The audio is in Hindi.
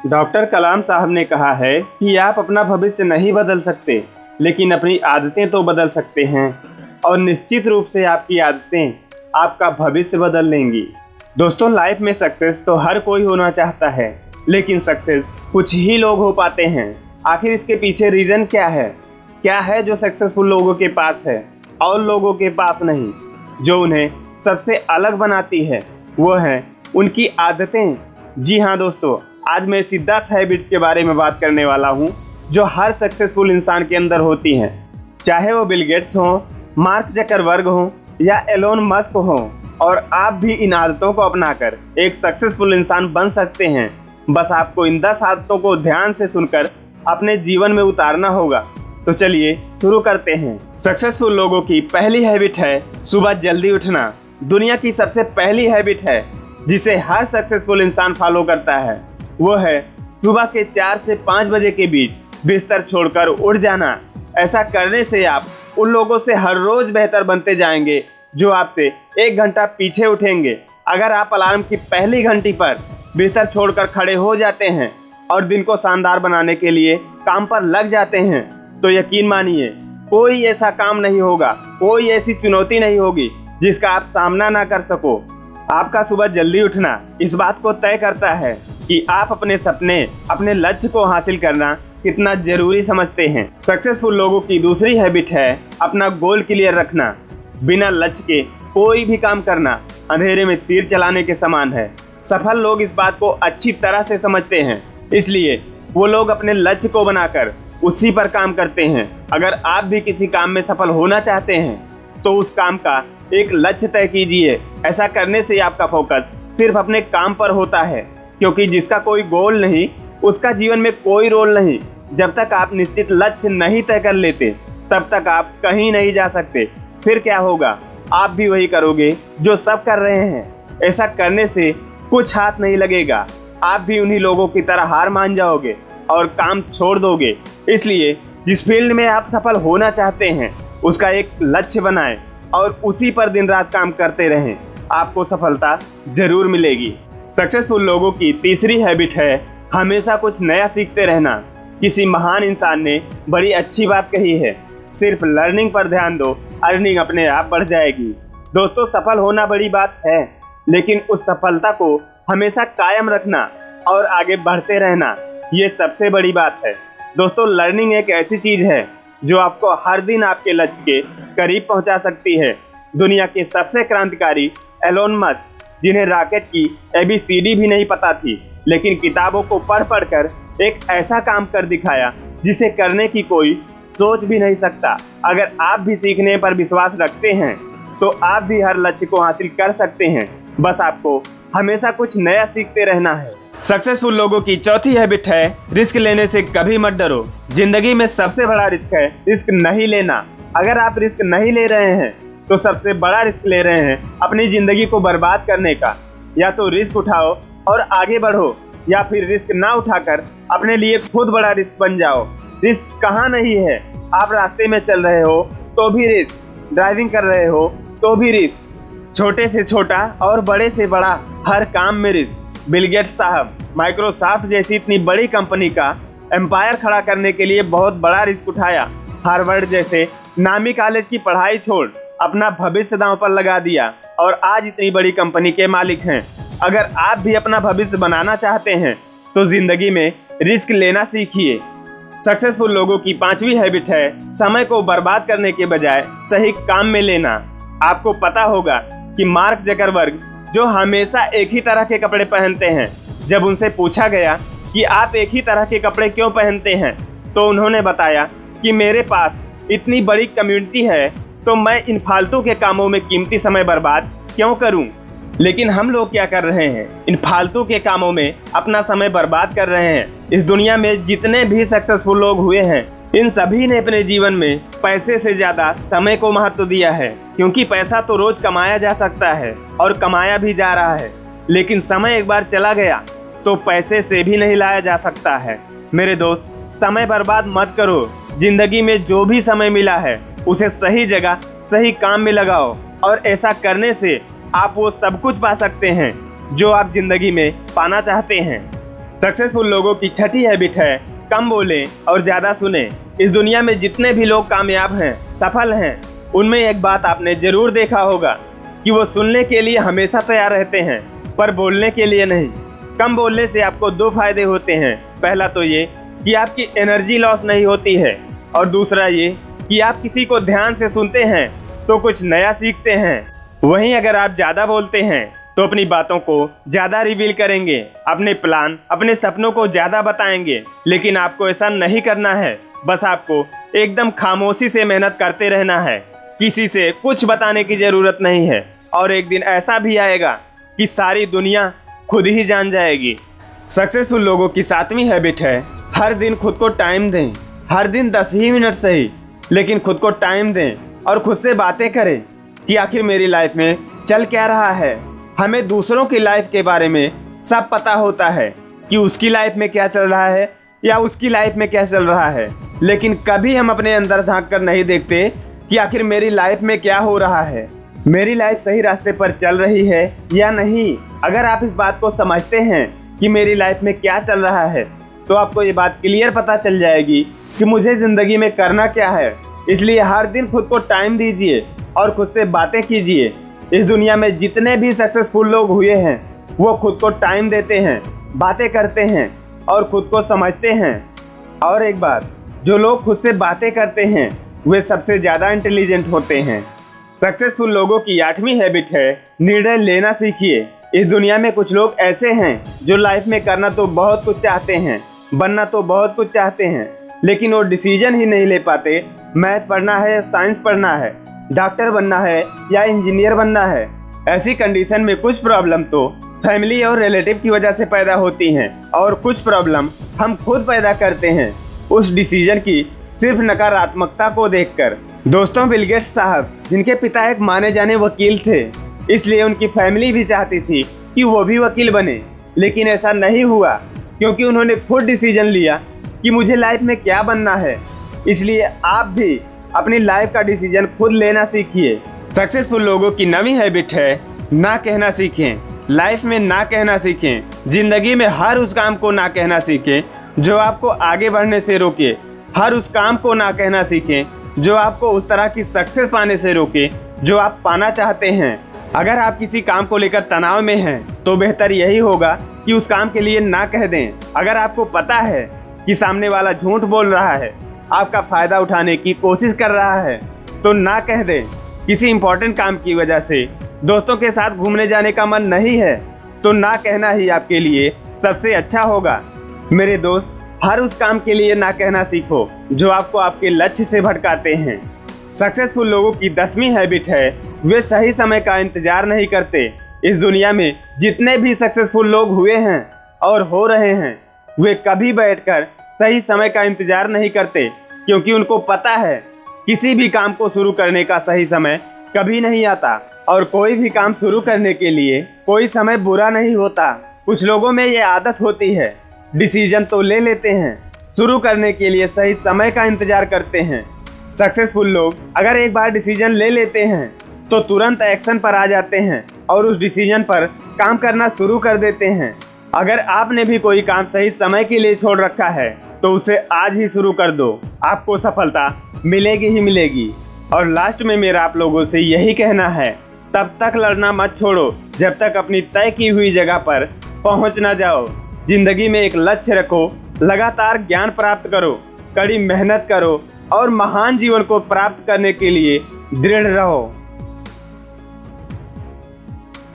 डॉक्टर कलाम साहब ने कहा है कि आप अपना भविष्य नहीं बदल सकते, लेकिन अपनी आदतें तो बदल सकते हैं और निश्चित रूप से आपकी आदतें आपका भविष्य बदल लेंगी। दोस्तों, लाइफ में सक्सेस तो हर कोई होना चाहता है, लेकिन सक्सेस कुछ ही लोग हो पाते हैं। आखिर इसके पीछे रीज़न क्या है? क्या है जो सक्सेसफुल लोगों के पास है और लोगों के पास नहीं? जो उन्हें सबसे अलग बनाती है वो है उनकी आदतें। जी हाँ दोस्तों, आज मैं ऐसी 10 हैबिट्स के बारे में बात करने वाला हूँ जो हर सक्सेसफुल इंसान के अंदर होती हैं। चाहे वो बिल गेट्स हों, मार्क जकरबर्ग हों या एलोन मस्क हों, और आप भी इन आदतों को अपनाकर एक सक्सेसफुल इंसान बन सकते हैं। बस आपको इन 10 आदतों को ध्यान से सुनकर अपने जीवन में उतारना होगा। तो चलिए शुरू करते हैं। सक्सेसफुल लोगों की पहली हैबिट है सुबह जल्दी उठना। दुनिया की सबसे पहली हैबिट है जिसे हर सक्सेसफुल इंसान फॉलो करता है, वो है सुबह के 4 से 5 बजे के बीच बिस्तर छोड़कर उठ जाना। ऐसा करने से आप उन लोगों से हर रोज बेहतर बनते जाएंगे जो आपसे 1 घंटा पीछे उठेंगे। अगर आप अलार्म की पहली घंटी पर बिस्तर छोड़कर खड़े हो जाते हैं और दिन को शानदार बनाने के लिए काम पर लग जाते हैं, तो यकीन मानिए कोई ऐसा काम नहीं होगा, कोई ऐसी चुनौती नहीं होगी जिसका आप सामना ना कर सको। आपका सुबह जल्दी उठना इस बात को तय करता है कि आप अपने सपने, अपने लक्ष्य को हासिल करना कितना जरूरी समझते हैं। सक्सेसफुल लोगों की दूसरी हैबिट है अपना गोल क्लियर रखना। बिना लक्ष्य के कोई भी काम करना अंधेरे में तीर चलाने के समान है। सफल लोग इस बात को अच्छी तरह से समझते हैं, इसलिए वो लोग अपने लक्ष्य को बनाकर उसी पर काम करते हैं। अगर आप भी किसी काम में सफल होना चाहते हैं तो उस काम का एक लक्ष्य तय कीजिए। ऐसा करने से आपका फोकस सिर्फ अपने काम पर होता है, क्योंकि जिसका कोई गोल नहीं उसका जीवन में कोई रोल नहीं। जब तक आप निश्चित लक्ष्य नहीं तय कर लेते तब तक आप कहीं नहीं जा सकते। फिर क्या होगा? आप भी वही करोगे जो सब कर रहे हैं। ऐसा करने से कुछ हाथ नहीं लगेगा, आप भी उन्हीं लोगों की तरह हार मान जाओगे और काम छोड़ दोगे। इसलिए जिस फील्ड में आप सफल होना चाहते हैं उसका एक लक्ष्य बनाएं और उसी पर दिन रात काम करते रहें। आपको सफलता जरूर मिलेगी। सक्सेसफुल लोगों की तीसरी हैबिट है हमेशा कुछ नया सीखते रहना। किसी महान इंसान ने बड़ी अच्छी बात कही है, सिर्फ लर्निंग पर ध्यान दो, अर्निंग अपने आप बढ़ जाएगी। दोस्तों, सफल होना बड़ी बात है, लेकिन उस सफलता को हमेशा कायम रखना और आगे बढ़ते रहना, ये सबसे बड़ी बात है। दोस्तों, लर्निंग एक ऐसी चीज है जो आपको हर दिन आपके लक्ष्य के करीब पहुंचा सकती है। दुनिया के सबसे क्रांतिकारी एलोन मस्क, जिन्हें रॉकेट की ABCD भी नहीं पता थी, लेकिन किताबों को पढ़ कर एक ऐसा काम कर दिखाया जिसे करने की कोई सोच भी नहीं सकता। अगर आप भी सीखने पर विश्वास रखते हैं तो आप भी हर लक्ष्य को हासिल कर सकते हैं। बस आपको हमेशा कुछ नया सीखते रहना है। सक्सेसफुल लोगों की चौथी हैबिट है रिस्क लेने से कभी मत डरो। जिंदगी में सबसे बड़ा रिस्क है रिस्क नहीं लेना। अगर आप रिस्क नहीं ले रहे हैं तो सबसे बड़ा रिस्क ले रहे हैं अपनी जिंदगी को बर्बाद करने का। या तो रिस्क उठाओ और आगे बढ़ो, या फिर रिस्क ना उठाकर अपने लिए खुद बड़ा रिस्क बन जाओ। रिस्क कहाँ नहीं है? आप रास्ते में चल रहे हो तो भी रिस्क, ड्राइविंग कर रहे हो तो भी रिस्क, छोटे से छोटा और बड़े से बड़ा हर काम में रिस्क। बिल गेट्स साहब माइक्रोसॉफ्ट जैसी इतनी बड़ी कंपनी का एम्पायर खड़ा करने के लिए बहुत बड़ा रिस्क उठाया। हार्वर्ड जैसे नामी कॉलेज की पढ़ाई छोड़ अपना भविष्य दांव पर लगा दिया और आज इतनी बड़ी कंपनी के मालिक हैं। अगर आप भी अपना भविष्य बनाना चाहते हैं तो जिंदगी में रिस्क लेना सीखिए। सक्सेसफुल लोगों की पांचवी हैबिट है समय को बर्बाद करने के बजाय सही काम में लेना। आपको पता होगा कि मार्क जकरबर्ग, जो हमेशा एक ही तरह के कपड़े पहनते हैं, जब उनसे पूछा गया कि आप एक ही तरह के कपड़े क्यों पहनते हैं, तो उन्होंने बताया कि मेरे पास इतनी बड़ी कम्युनिटी है तो मैं इन फालतू के कामों में कीमती समय बर्बाद क्यों करूं। लेकिन हम लोग क्या कर रहे हैं? इन फालतू के कामों में अपना समय बर्बाद कर रहे हैं। इस दुनिया में जितने भी सक्सेसफुल लोग हुए हैं, इन सभी ने अपने जीवन में पैसे से ज्यादा समय को महत्व दिया है, क्योंकि पैसा तो रोज कमाया जा सकता है और कमाया भी जा रहा है, लेकिन समय एक बार चला गया तो पैसे से भी नहीं लाया जा सकता है। मेरे दोस्त, समय बर्बाद मत करो। जिंदगी में जो भी समय मिला है उसे सही जगह सही काम में लगाओ, और ऐसा करने से आप वो सब कुछ पा सकते हैं जो आप जिंदगी में पाना चाहते हैं। सक्सेसफुल लोगों की छठी हैबिट है कम बोलें और ज़्यादा सुने। इस दुनिया में जितने भी लोग कामयाब हैं, सफल हैं, उनमें एक बात आपने जरूर देखा होगा कि वो सुनने के लिए हमेशा तैयार रहते हैं, पर बोलने के लिए नहीं। कम बोलने से आपको दो फायदे होते हैं। पहला तो ये कि आपकी एनर्जी लॉस नहीं होती है, और दूसरा ये कि आप किसी को ध्यान से सुनते हैं तो कुछ नया सीखते हैं। वहीं अगर आप ज़्यादा बोलते हैं तो अपनी बातों को ज़्यादा रिवील करेंगे, अपने प्लान, अपने सपनों को ज़्यादा बताएंगे। लेकिन आपको ऐसा नहीं करना है। बस आपको एकदम खामोशी से मेहनत करते रहना है। किसी से कुछ बताने की ज़रूरत नहीं है, और एक दिन ऐसा भी आएगा कि सारी दुनिया खुद ही जान जाएगी। सक्सेसफुल लोगों की 7वीं हैबिट है हर दिन खुद को टाइम दें। हर दिन 10 ही मिनट सही, लेकिन खुद को टाइम दें और खुद से बातें करें कि आखिर मेरी लाइफ में चल क्या रहा है। हमें दूसरों की लाइफ के बारे में सब पता होता है कि उसकी लाइफ में क्या चल रहा है या उसकी लाइफ में क्या चल रहा है, लेकिन कभी हम अपने अंदर झांक कर नहीं देखते कि आखिर मेरी लाइफ में क्या हो रहा है, मेरी लाइफ सही रास्ते पर चल रही है या नहीं। अगर आप इस बात को समझते हैं कि मेरी लाइफ में क्या चल रहा है, तो आपको ये बात क्लियर पता चल जाएगी कि मुझे ज़िंदगी में करना क्या है। इसलिए हर दिन खुद को टाइम दीजिए और खुद से बातें कीजिए। इस दुनिया में जितने भी सक्सेसफुल लोग हुए हैं, वो खुद को टाइम देते हैं, बातें करते हैं और खुद को समझते हैं। और एक बात, जो लोग खुद से बातें करते हैं वे सबसे ज़्यादा इंटेलिजेंट होते हैं। सक्सेसफुल लोगों की 8वीं हैबिट है निर्णय लेना सीखिए। इस दुनिया में कुछ लोग ऐसे हैं जो लाइफ में करना तो बहुत कुछ चाहते हैं, बनना तो बहुत कुछ चाहते हैं, लेकिन वो डिसीजन ही नहीं ले पाते। मैथ पढ़ना है, साइंस पढ़ना है, डॉक्टर बनना है या इंजीनियर बनना है। ऐसी कंडीशन में कुछ प्रॉब्लम तो फैमिली और रिलेटिव की वजह से पैदा होती हैं, और कुछ प्रॉब्लम हम खुद पैदा करते हैं उस डिसीजन की सिर्फ नकारात्मकता को देखकर। दोस्तों, बिल गेट्स साहब, जिनके पिता एक माने जाने वकील थे, इसलिए उनकी फैमिली भी चाहती थी कि वो भी वकील बने, लेकिन ऐसा नहीं हुआ क्योंकि उन्होंने खुद डिसीजन लिया कि मुझे लाइफ में क्या बनना है। इसलिए आप भी अपनी लाइफ का डिसीजन खुद लेना सीखिए। सक्सेसफुल लोगों की 9वीं हैबिट है ना कहना सीखें। लाइफ में ना कहना सीखें। जिंदगी में हर उस काम को ना कहना सीखें जो आपको आगे बढ़ने से रोके। हर उस काम को ना कहना सीखें जो आपको उस तरह की सक्सेस पाने से रोके जो आप पाना चाहते हैं। अगर आप किसी काम को लेकर तनाव में हैं, तो बेहतर यही होगा कि उस काम के लिए ना कह दें। अगर आपको पता है कि सामने वाला झूठ बोल रहा है, आपका फ़ायदा उठाने की कोशिश कर रहा है, तो ना कह दें। किसी इम्पोर्टेंट काम की वजह से दोस्तों के साथ घूमने जाने का मन नहीं है, तो ना कहना ही आपके लिए सबसे अच्छा होगा। मेरे दोस्त, हर उस काम के लिए ना कहना सीखो जो आपको आपके लक्ष्य से भटकाते हैं। सक्सेसफुल लोगों की 10वीं हैबिट है वे सही समय का इंतजार नहीं करते। इस दुनिया में जितने भी सक्सेसफुल लोग हुए हैं और हो रहे हैं, वे कभी बैठकर सही समय का इंतजार नहीं करते, क्योंकि उनको पता है किसी भी काम को शुरू करने का सही समय कभी नहीं आता, और कोई भी काम शुरू करने के लिए कोई समय बुरा नहीं होता। कुछ लोगों में ये आदत होती है, डिसीजन तो ले लेते हैं, शुरू करने के लिए सही समय का इंतजार करते हैं। सक्सेसफुल लोग अगर एक बार डिसीजन ले लेते हैं तो तुरंत एक्शन पर आ जाते हैं और उस डिसीजन पर काम करना शुरू कर देते हैं। अगर आपने भी कोई काम सही समय के लिए छोड़ रखा है, तो उसे आज ही शुरू कर दो। आपको सफलता मिलेगी ही मिलेगी। और लास्ट में मेरा आप लोगों से यही कहना है, तब तक लड़ना मत छोड़ो जब तक अपनी तय की हुई जगह पर पहुंच ना जाओ। जिंदगी में एक लक्ष्य रखो, लगातार ज्ञान प्राप्त करो, कड़ी मेहनत करो और महान जीवन को प्राप्त करने के लिए दृढ़ रहो।